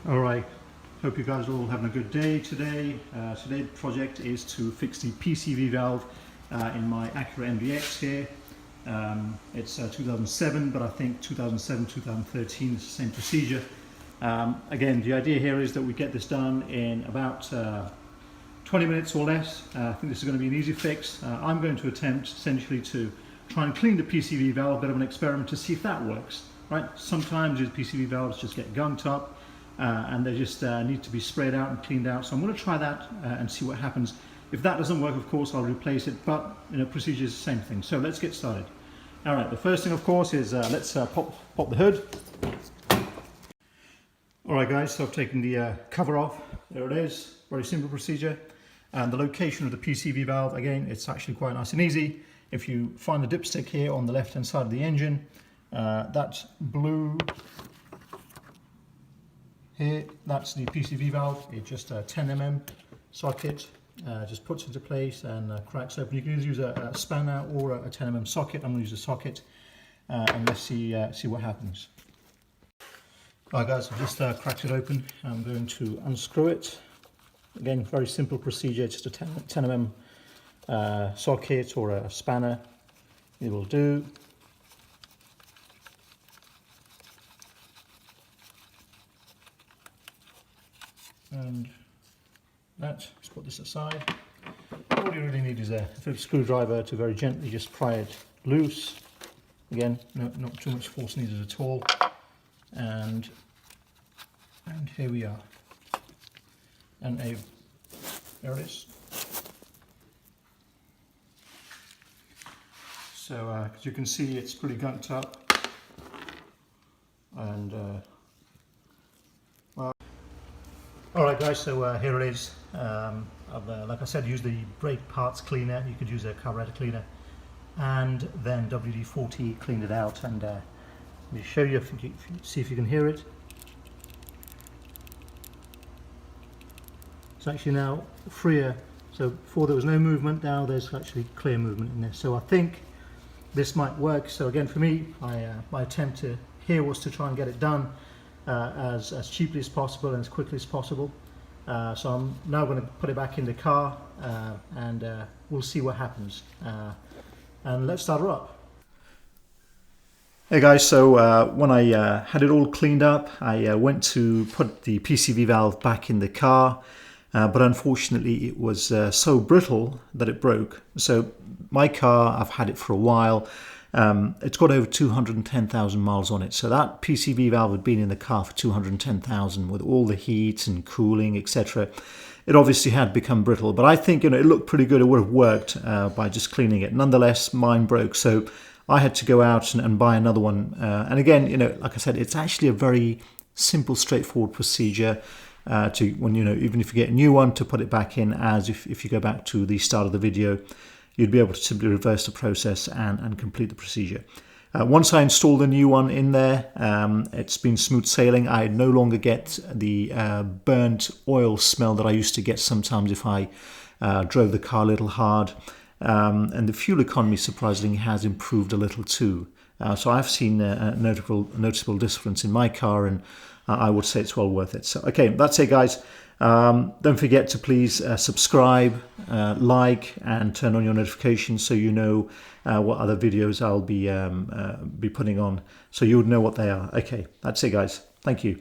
Alright, hope you guys are all having a good day today. Today's project is to fix the PCV valve in my Acura MDX here. It's 2007, but I think 2007, 2013 is the same procedure. Again, the idea here is that we get this done in about 20 minutes or less. I think this is going to be an easy fix. I'm going to attempt essentially to try and clean the PCV valve, a bit of an experiment to see if that works. Right? Sometimes these PCV valves just get gunked up and they just need to be sprayed out and cleaned out. So I'm going to try that and see what happens. If that doesn't work, of course, I'll replace it, but procedure is the same thing. So let's get started. All right, the first thing, of course, is let's pop the hood. All right, guys, so I've taken the cover off. There it is, very simple procedure. And the location of the PCV valve, again, it's actually quite nice and easy. If you find the dipstick here on the left-hand side of the engine, that's blue. Here, that's the PCV valve. It's just a 10mm socket. Just puts into place and cracks open. You can either use a spanner or a 10mm socket. I'm going to use a socket, and let's see what happens. Alright, guys, I've just cracked it open. I'm going to unscrew it. Again, very simple procedure. Just a 10mm socket or a spanner. It will do. And let's put this aside. All you really need is a Phillips screwdriver to very gently just pry it loose. Again, not too much force needed at all. And here we are. And there it is. So as you can see, it's pretty gunked up. And alright, guys, so here it is. I've, like I said, used the brake parts cleaner. You could use a carburetor cleaner, and then WD-40 cleaned it out. And let me show you, see if you can hear it. It's actually now freer. So before there was no movement, now there's actually clear movement in there. So I think this might work. So again, for me, my attempt here was to try and get it done as cheaply as possible and as quickly as possible. So I'm now going to put it back in the car and we'll see what happens. And let's start her up. Hey guys, so when I had it all cleaned up, I went to put the PCV valve back in the car, but unfortunately it was so brittle that it broke. So my car, I've had it for a while. It's got over 210,000 miles on it. So that PCV valve had been in the car for 210,000 with all the heat and cooling, etc. It obviously had become brittle, but I think it looked pretty good. It would have worked by just cleaning it. Nonetheless, mine broke. So I had to go out and buy another one. And again, like I said, it's actually a very simple, straightforward procedure when even if you get a new one, to put it back in as if you go back to the start of the video. You'd be able to simply reverse the process and complete the procedure. Once I installed the new one in there, it's been smooth sailing. I no longer get the burnt oil smell that I used to get sometimes if I drove the car a little hard. And the fuel economy, surprisingly, has improved a little too. So I've seen a noticeable difference in my car, and I would say it's well worth it. So, okay, that's it, guys. Don't forget to please subscribe, like, and turn on your notifications so you know what other videos I'll be putting on, so you would know what they are. Okay, that's it, guys. Thank you.